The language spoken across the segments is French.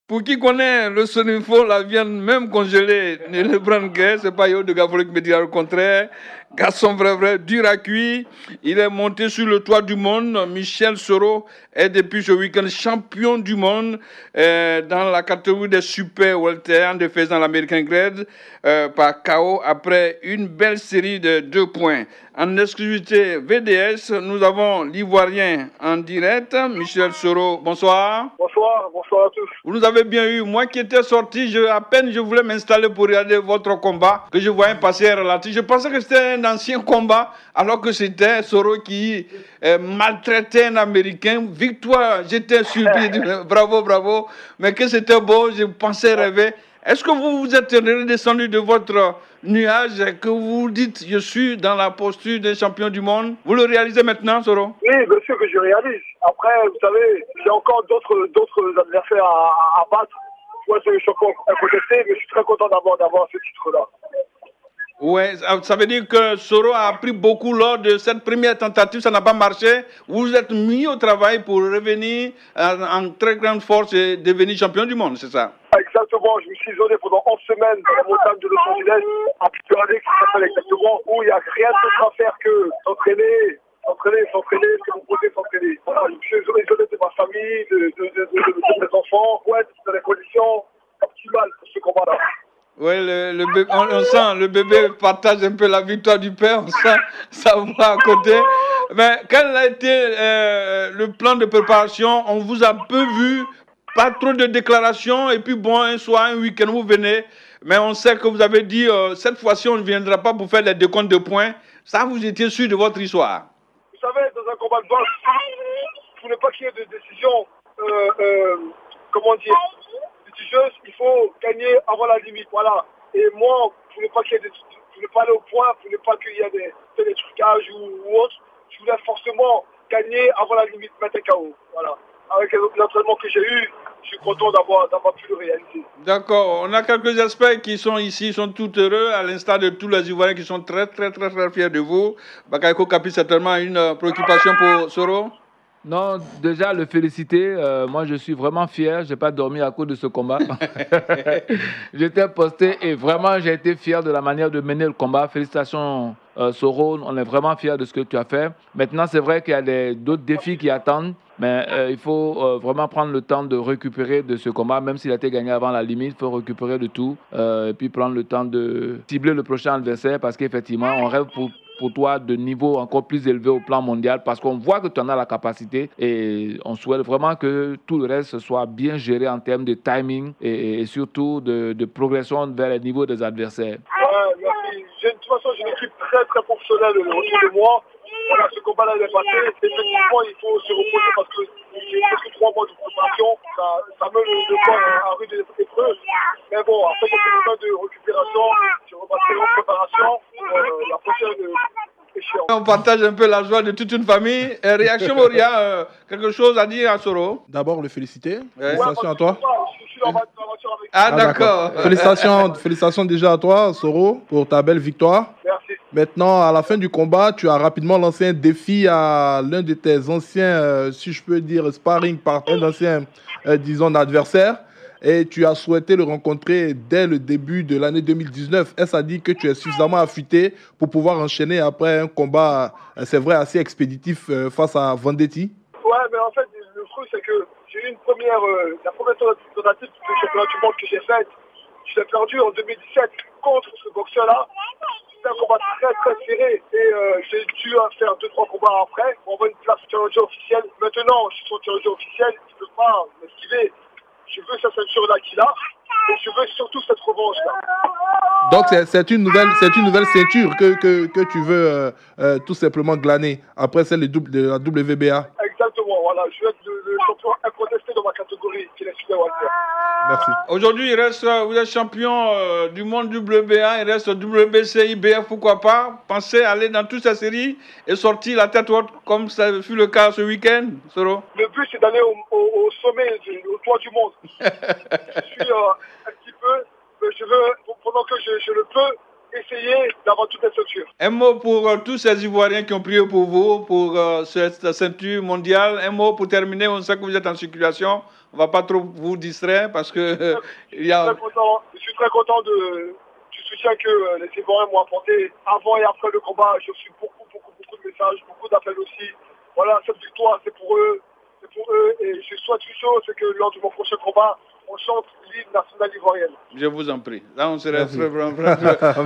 Pour qui connaît le sonifo, la viande même congelée, ne le prendre guère, c'est pas Yo de Gavolo qui me dira le contraire. Garçon vrai, dur à cuire. Il est monté sur le toit du monde. Michel Soro est depuis ce week-end champion du monde dans la catégorie des super welter en défaisant l'American Grade par KO après une belle série de 2 points. En exclusivité VDS, nous avons l'Ivoirien en direct, Michel Soro. Bonsoir. Bonsoir à tous. Vous nous avez bien eu. Moi qui étais sorti, à peine je voulais m'installer pour regarder votre combat, que je voyais passer relatif. Je pensais que c'était un ancien combat, alors que c'était Soro qui maltraitait un Américain. Victoire, j'étais surpris. Bravo. Mais que c'était beau, je pensais rêver. Est-ce que vous vous êtes redescendu de votre nuage et que vous vous dites, je suis dans la posture d'un champion du monde? Vous le réalisez maintenant, Soro? Oui, bien sûr que je réalise. Après, vous savez, j'ai encore d'autres adversaires à battre. Moi, je suis encore incontesté, mais je suis très content d'avoir ce titre-là. Ouais, ça veut dire que Soro a appris beaucoup lors de cette première tentative, ça n'a pas marché. Vous vous êtes mis au travail pour revenir en très grande force et devenir champion du monde, c'est ça? Exactement, je me suis isolé pendant 11 semaines dans la montagne de Los Angeles, à Piperadé, qui s'appelle exactement, où il n'y a rien d'autre à faire que s'entraîner, se reposer, s'entraîner. Voilà, je me suis isolé de ma famille, de mes enfants, pour être dans les conditions optimales pour ce combat-là. Oui, on sent, le bébé partage un peu la victoire du père, on sent, ça va à côté. Mais quel a été le plan de préparation? On vous a peu vu, pas trop de déclarations, et puis bon, un soir, un week-end, vous venez. Mais on sait que vous avez dit, cette fois-ci, on ne viendra pas pour faire les décomptes de points. Ça, vous étiez sûr de votre histoire. Vous savez, dans un combat de boxe, pour ne pas qu'il y ait de décision, comment dire, litigieuse, il faut gagner avant la limite, voilà. Et moi, pour ne pas qu'il y ait pour ne pas aller au point, pour ne pas qu'il y ait des trucages ou autre, je voulais forcément gagner avant la limite, mettre un KO, voilà. Avec l'entraînement que j'ai eu, je suis content d'avoir pu le réaliser. D'accord. On a quelques experts qui sont ici, sont tout heureux, à l'instar de tous les Ivoiriens qui sont très fiers de vous. Bakayoko Kapi, certainement une préoccupation pour Soro? Non, déjà le féliciter. Moi, je suis vraiment fier. Je n'ai pas dormi à cause de ce combat. J'étais posté et vraiment, j'ai été fier de la manière de mener le combat. Félicitations, Soro. On est vraiment fiers de ce que tu as fait. Maintenant, c'est vrai qu'il y a d'autres défis qui attendent. Mais il faut vraiment prendre le temps de récupérer de ce combat. Même s'il a été gagné avant la limite, il faut récupérer de tout. Et puis prendre le temps de cibler le prochain adversaire. Parce qu'effectivement, on rêve pour toi de niveau encore plus élevé au plan mondial parce qu'on voit que tu en as la capacité et on souhaite vraiment que tout le reste soit bien géré en termes de timing et surtout de progression vers les niveaux des adversaires. Ouais, merci. De toute façon, j'ai une équipe très professionnelle autour de moi. Voilà, ce combat-là, il est passé. Effectivement, il faut se reposer parce que j'ai presque 3 mois de préparation. Ça me le corps à rude épreuve. Mais bon, après quelques mois de récupération, je repasserai en préparation. La prochaine échéance. On partage un peu la joie de toute une famille. Réaction, Moria, quelque chose à dire à Soro? D'abord, le féliciter. Ouais. Félicitations à toi. Je suis dans ma voiture avec. Ah, d'accord. Félicitations déjà à toi, Soro, pour ta belle victoire. Merci. Maintenant, à la fin du combat, tu as rapidement lancé un défi à l'un de tes anciens, si je peux dire, sparring partners, d'anciens, disons, adversaires. Et tu as souhaité le rencontrer dès le début de l'année 2019. Est-ce à dire que tu es suffisamment affûté pour pouvoir enchaîner après un combat, c'est vrai, assez expéditif face à Vendetti? Ouais, mais en fait, le truc, c'est que j'ai eu la première tentative du championnat du monde que j'ai faite. Je l'ai perdu en 2017 contre ce boxeur-là. C'était un combat très serré et j'ai dû faire 2-3 combats après pour avoir une place challenger officielle. Maintenant, je suis sur challenger officiel, je ne peux pas m'esquiver. Je veux cette ceinture-là qu'il a et je veux surtout cette revanche-là. Donc c'est une nouvelle ceinture que tu veux tout simplement glaner après celle de la WBA. Exactement, voilà. Je veux être le champion incontesté dans ma catégorie qui est super welter. Merci. Aujourd'hui, vous êtes champion du monde WBA, il reste WBC, IBF, pourquoi pas. Pensez aller dans toute cette série et sortir la tête haute comme ça fut le cas ce week-end, Soro? Le but, c'est d'aller au sommet, au toit du monde. Je suis un petit peu, je veux, pendant que je le peux, essayer d'avoir toute la structure. Un mot pour tous ces Ivoiriens qui ont prié pour vous, pour cette ceinture mondiale. Un mot pour terminer, on sait que vous êtes en circulation. On va pas trop vous distraire parce que il y a... Je suis très content du soutien que les Ivoiriens m'ont apporté avant et après le combat. J'ai reçu beaucoup de messages, beaucoup d'appels aussi. Voilà, cette victoire, c'est pour eux. Et je souhaite une chose, c'est que lors de mon prochain combat, on chante l'hymne national ivoirienne. Je vous en prie. Là, on serait vraiment...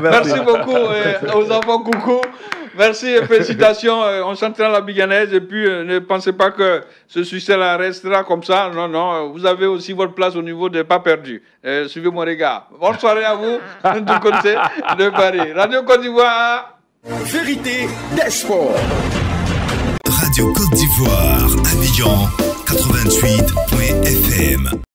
Merci beaucoup aux enfants coucou. Merci et félicitations. On chantera la biganaise et puis ne pensez pas que ce succès-là restera comme ça. Non, non. Vous avez aussi votre place au niveau des pas perdus. Suivez mon regard. Bonne soirée à vous du côté de Paris. Radio Côte d'Ivoire. Vérité des sports. Radio Côte d'Ivoire, Abidjan 88.fm.